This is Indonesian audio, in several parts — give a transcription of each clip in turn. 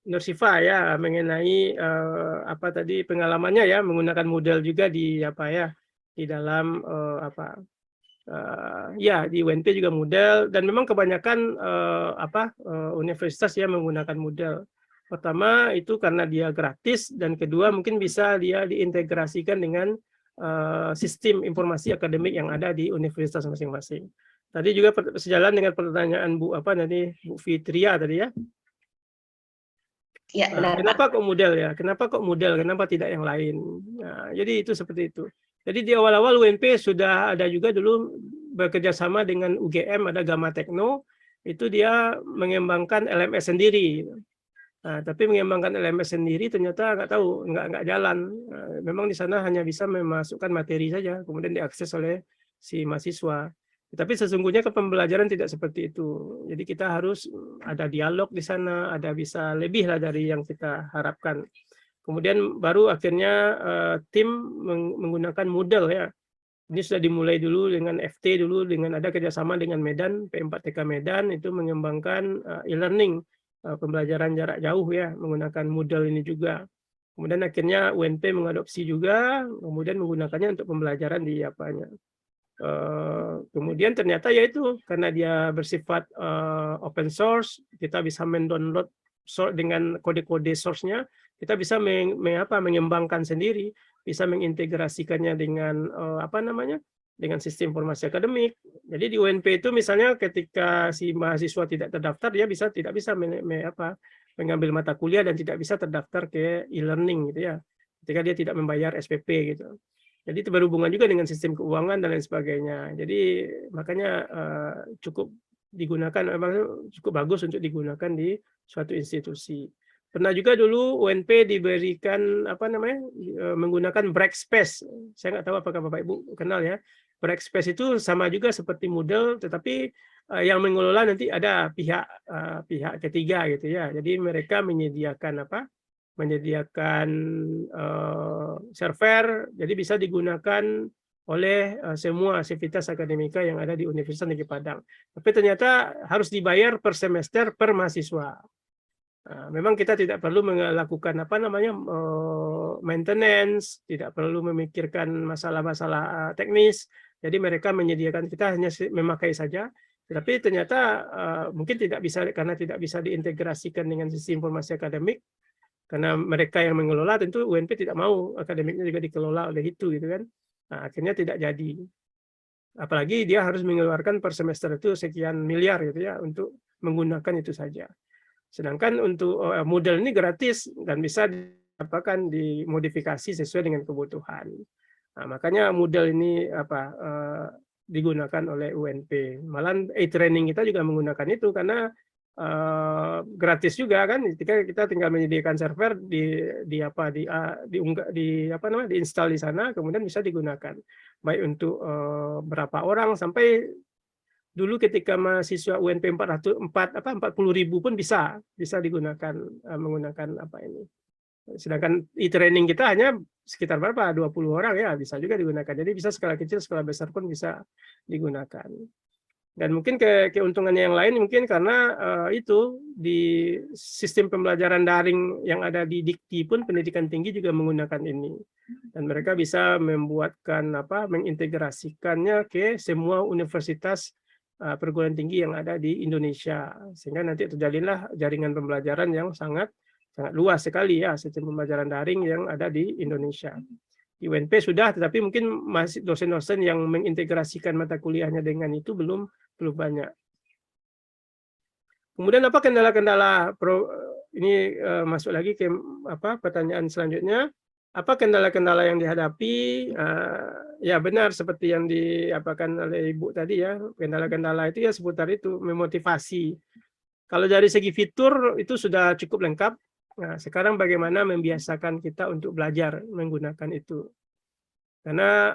Nur Sifa ya mengenai apa tadi pengalamannya ya menggunakan model juga di apa ya di dalam apa ya di UNP juga model dan memang kebanyakan universitas ya menggunakan model. Pertama itu karena dia gratis dan kedua mungkin bisa dia diintegrasikan dengan sistem informasi akademik yang ada di universitas masing-masing. Tadi juga sejalan dengan pertanyaan Bu apa tadi Bu Fitria tadi ya. Ya, benar, Kenapa Pak. kok model ya? Kenapa kok model? Kenapa tidak yang lain? Nah, jadi itu seperti itu. Jadi di awal-awal UNP sudah ada juga dulu bekerja sama dengan UGM, ada Gamma Tekno, itu dia mengembangkan LMS sendiri. Nah, tapi mengembangkan LMS sendiri ternyata nggak tahu, nggak jalan. Nah, memang di sana hanya bisa memasukkan materi saja, kemudian diakses oleh si mahasiswa. Tapi sesungguhnya ke pembelajaran tidak seperti itu. Jadi kita harus ada dialog di sana, ada bisa lebih lah dari yang kita harapkan. Kemudian baru akhirnya tim menggunakan model ya. Ini sudah dimulai dulu dengan FT dulu dengan ada kerjasama dengan Medan, P4TK Medan itu mengembangkan e-learning, pembelajaran jarak jauh ya menggunakan model ini juga. Kemudian akhirnya UNP mengadopsi juga, kemudian menggunakannya untuk pembelajaran di apanya. Kemudian ternyata yaitu karena dia bersifat open source, kita bisa mendownload dengan kode-kode source-nya, kita bisa mengembangkan sendiri, bisa mengintegrasikannya dengan apa namanya, dengan sistem informasi akademik. Jadi di UNP itu misalnya ketika si mahasiswa tidak terdaftar, dia tidak bisa mengambil mata kuliah dan tidak bisa terdaftar ke e-learning gitu ya, ketika dia tidak membayar SPP gitu. Jadi itu berhubungan juga dengan sistem keuangan dan lain sebagainya. Jadi makanya cukup digunakan, memang cukup bagus untuk digunakan di suatu institusi. Pernah juga dulu UNP diberikan apa namanya menggunakan Breakspace. Saya nggak tahu apakah Bapak Ibu kenal ya. Breakspace itu sama juga seperti Moodle, tetapi yang mengelola nanti ada pihak ketiga gitu ya. Jadi mereka menyediakan menyediakan server, jadi bisa digunakan oleh semua aktivitas akademika yang ada di Universitas Negeri Padang. Tapi ternyata harus dibayar per semester per mahasiswa. Memang kita tidak perlu melakukan maintenance, tidak perlu memikirkan masalah-masalah teknis. Jadi mereka menyediakan, kita hanya memakai saja. Tapi ternyata mungkin tidak bisa karena tidak bisa diintegrasikan dengan sistem informasi akademik. Karena mereka yang mengelola tentu UNP tidak mau akademiknya juga dikelola oleh itu gitu kan. Nah, akhirnya tidak jadi. Apalagi dia harus mengeluarkan per semester itu sekian miliar gitu ya untuk menggunakan itu saja. Sedangkan untuk model ini gratis dan bisa dimodifikasi sesuai dengan kebutuhan. Nah, makanya model ini digunakan oleh UNP. Malah e-training kita juga menggunakan itu karena gratis juga kan, ketika kita tinggal menyediakan server diinstal di sana, kemudian bisa digunakan baik untuk berapa orang sampai dulu ketika mahasiswa UNP 40.000 pun bisa digunakan menggunakan ini. Sedangkan e-training kita hanya sekitar berapa 20 orang ya bisa juga digunakan. Jadi bisa skala kecil skala besar pun bisa digunakan. Dan mungkin keuntungannya yang lain mungkin karena itu di sistem pembelajaran daring yang ada di Dikti pun pendidikan tinggi juga menggunakan ini. Dan mereka bisa mengintegrasikannya ke semua universitas perguruan tinggi yang ada di Indonesia. Sehingga nanti terjalinlah jaringan pembelajaran yang sangat luas sekali ya sistem pembelajaran daring yang ada di Indonesia. Di UNP sudah, tetapi mungkin masih dosen-dosen yang mengintegrasikan mata kuliahnya dengan itu belum banyak. Kemudian apa kendala-kendala ini masuk lagi ke pertanyaan selanjutnya. Apa kendala-kendala yang dihadapi? Ya benar seperti yang diapakan oleh Ibu tadi ya. Kendala-kendala itu ya seputar itu memotivasi. Kalau dari segi fitur itu sudah cukup lengkap. Nah, sekarang bagaimana membiasakan kita untuk belajar menggunakan itu? Karena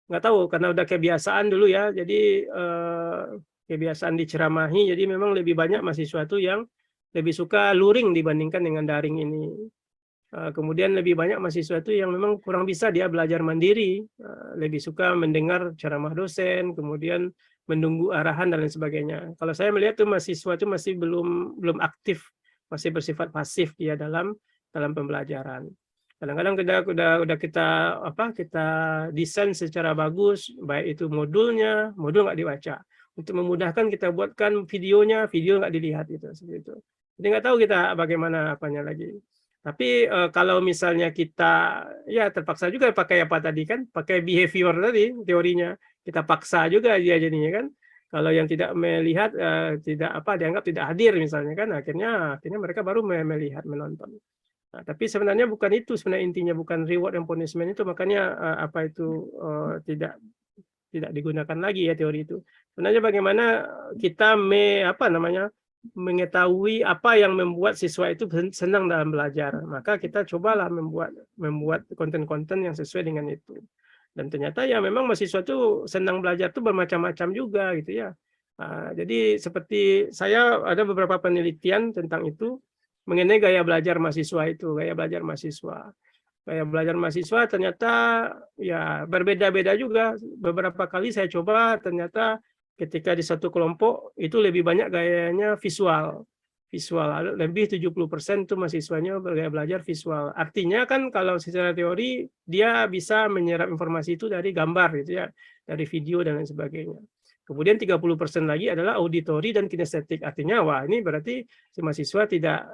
nggak tahu, karena udah kebiasaan dulu ya, jadi kebiasaan diceramahi, jadi memang lebih banyak mahasiswa itu yang lebih suka luring dibandingkan dengan daring ini. Kemudian lebih banyak mahasiswa itu yang memang kurang bisa dia belajar mandiri, lebih suka mendengar ceramah dosen, kemudian menunggu arahan dan lain sebagainya. Kalau saya melihat tuh mahasiswa itu masih belum aktif masih bersifat pasif dia dalam pembelajaran. Kadang-kadang udah kita desain secara bagus, baik itu modul nggak dibaca. Untuk memudahkan kita buatkan videonya, video nggak dilihat itu seperti itu. Jadi nggak tahu kita bagaimana apanya lagi. Tapi kalau misalnya kita ya terpaksa juga pakai apa tadi kan, pakai behavior tadi teorinya, kita paksa juga dia jadinya kan. Kalau yang tidak melihat tidak dianggap tidak hadir misalnya kan, akhirnya mereka baru melihat menonton. Nah, tapi sebenarnya bukan itu sebenarnya intinya, bukan reward and punishment itu, makanya tidak digunakan lagi ya teori itu. Sebenarnya bagaimana kita mengetahui apa yang membuat siswa itu senang dalam belajar. Maka kita cobalah membuat konten-konten yang sesuai dengan itu. Dan ternyata ya memang mahasiswa itu senang belajar itu bermacam-macam juga gitu ya. Jadi seperti saya ada beberapa penelitian tentang itu mengenai gaya belajar mahasiswa itu, gaya belajar mahasiswa. Gaya belajar mahasiswa ternyata ya berbeda-beda juga. Beberapa kali saya coba ternyata ketika di satu kelompok itu lebih banyak gayanya visual. Visual, lebih 70% itu mahasiswanya bergaya belajar visual. Artinya kan kalau secara teori dia bisa menyerap informasi itu dari gambar gitu ya, dari video dan lain sebagainya. Kemudian 30% lagi adalah auditori dan kinestetik. Artinya wah ini berarti si mahasiswa tidak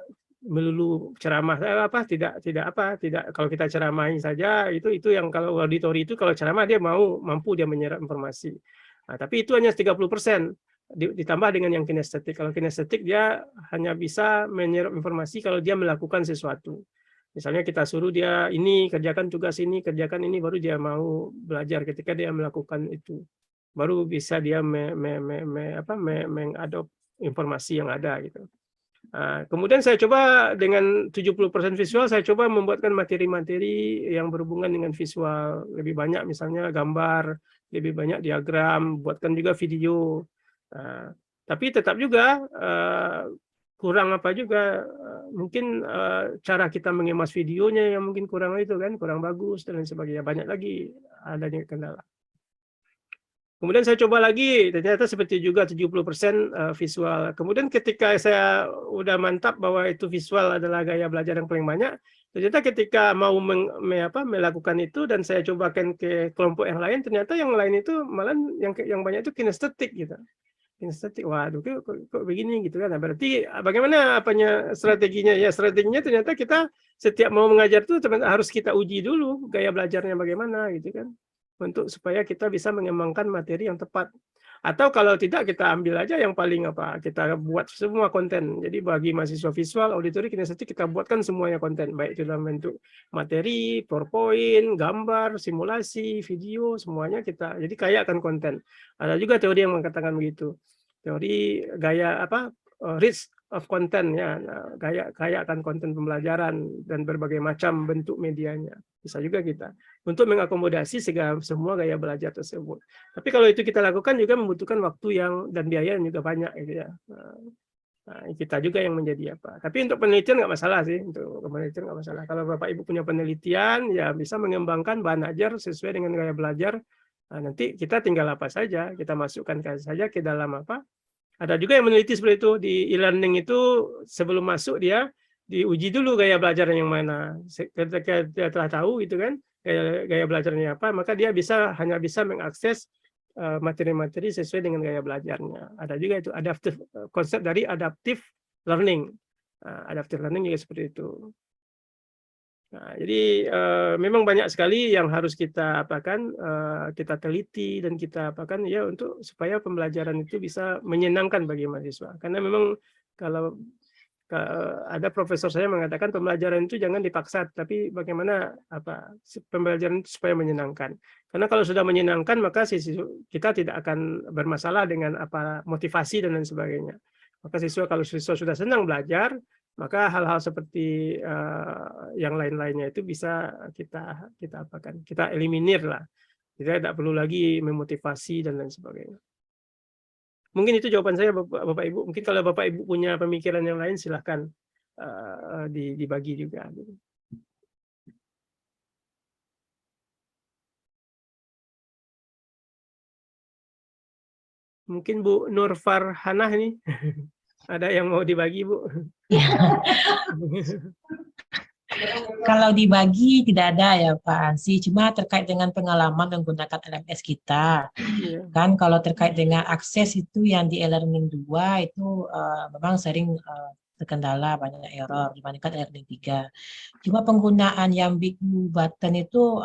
melulu ceramah tidak kalau kita ceramahin saja itu yang kalau auditori itu kalau ceramah dia mampu dia menyerap informasi. Nah, tapi itu hanya 30% ditambah dengan yang kinestetik. Kalau kinestetik dia hanya bisa menyerap informasi kalau dia melakukan sesuatu. Misalnya kita suruh dia ini kerjakan tugas ini, kerjakan ini, baru dia mau belajar ketika dia melakukan itu. Baru bisa dia mengadop informasi yang ada gitu. Kemudian saya coba dengan 70% visual, saya coba membuatkan materi-materi yang berhubungan dengan visual. Lebih banyak misalnya gambar, lebih banyak diagram, buatkan juga video. Tapi tetap juga kurang mungkin cara kita mengemas videonya yang mungkin kurang itu kan, kurang bagus dan lain sebagainya. Banyak lagi adanya kendala. Kemudian saya coba lagi, ternyata seperti juga 70% visual. Kemudian ketika saya udah mantap bahwa itu visual adalah gaya belajar yang paling banyak, ternyata ketika mau melakukan itu dan saya cobakan ke kelompok yang lain, ternyata yang lain itu malah yang banyak itu kinestetik gitu. Kinestetik, waduh kok begini gitu kan. Nah, berarti bagaimana strateginya? Ya strateginya ternyata kita setiap mau mengajar itu harus kita uji dulu gaya belajarnya bagaimana gitu kan. Untuk supaya kita bisa mengembangkan materi yang tepat. Atau kalau tidak kita ambil aja yang paling kita buat semua konten. Jadi bagi mahasiswa visual, auditori, kinestetik kita buatkan semuanya konten, baik itu dalam bentuk materi, PowerPoint, gambar, simulasi, video, semuanya kita. Jadi kaya akan konten. Ada juga teori yang mengatakan begitu. Teori gaya rich of content ya, kaya akan konten pembelajaran dan berbagai macam bentuk medianya. Bisa juga kita untuk mengakomodasi semua gaya belajar tersebut. Tapi kalau itu kita lakukan juga membutuhkan waktu dan biaya yang juga banyak gitu ya. Nah, kita juga yang menjadi Tapi untuk penelitian nggak masalah sih, untuk penelitian nggak masalah. Kalau Bapak Ibu punya penelitian ya bisa mengembangkan bahan ajar sesuai dengan gaya belajar. Nah, nanti kita tinggal saja, kita masukkan saja ke dalam Ada juga yang meneliti seperti itu di e-learning itu sebelum masuk dia diuji dulu gaya belajar yang mana. Ketika dia telah tahu itu kan gaya belajarnya apa, maka dia hanya bisa mengakses materi-materi sesuai dengan gaya belajarnya. Ada juga itu konsep dari adaptive learning. Adaptive learning juga seperti itu. Nah, jadi memang banyak sekali yang harus kita kita teliti dan kita ya untuk supaya pembelajaran itu bisa menyenangkan bagi mahasiswa. Karena memang kalau ada profesor saya mengatakan pembelajaran itu jangan dipaksa, tapi bagaimana pembelajaran itu supaya menyenangkan. Karena kalau sudah menyenangkan maka kita tidak akan bermasalah dengan motivasi dan lain sebagainya. Maka kalau siswa sudah senang belajar, maka hal-hal seperti yang lain-lainnya itu bisa kita eliminir lah. Kita tidak perlu lagi memotivasi dan lain sebagainya. Mungkin itu jawaban saya Bapak Ibu. Mungkin kalau Bapak Ibu punya pemikiran yang lain silahkan dibagi juga. Mungkin Bu Nur Farhanah ini. Ada yang mau dibagi, Bu? Kalau dibagi tidak ada ya Pak Ansi, cuma terkait dengan pengalaman menggunakan LMS kita. Iya. Kan kalau terkait dengan akses itu yang di e-learning 2 itu memang sering terkendala banyak error dibandingkan e-learning 3. Cuma penggunaan yang Big Blue Button itu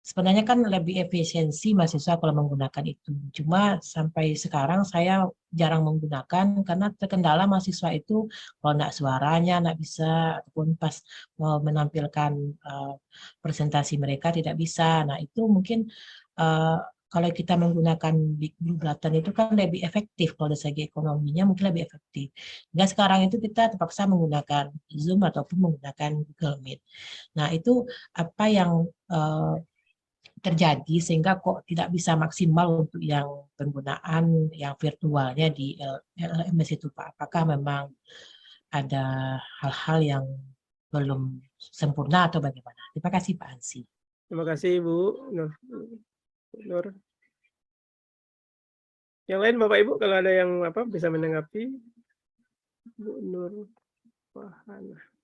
sebenarnya kan lebih efisiensi mahasiswa kalau menggunakan itu. Cuma sampai sekarang saya jarang menggunakan karena terkendala mahasiswa itu kalau nak suaranya nak bisa ataupun pas mau menampilkan uh, presentasi mereka tidak bisa. Nah itu mungkin uh, kalau kita menggunakan Big Blue Button itu kan lebih efektif kalau dari segi ekonominya mungkin lebih efektif. Dan sekarang itu kita terpaksa menggunakan Zoom ataupun menggunakan Google Meet. Nah itu apa yang terjadi sehingga kok tidak bisa maksimal untuk yang penggunaan yang virtualnya di LMS itu Pak. Apakah memang ada hal-hal yang belum sempurna atau bagaimana? Terima kasih Pak Ansi. Terima kasih Bu Nur. Yang lain Bapak Ibu kalau ada yang bisa menanggapi Bu Nur Fahana.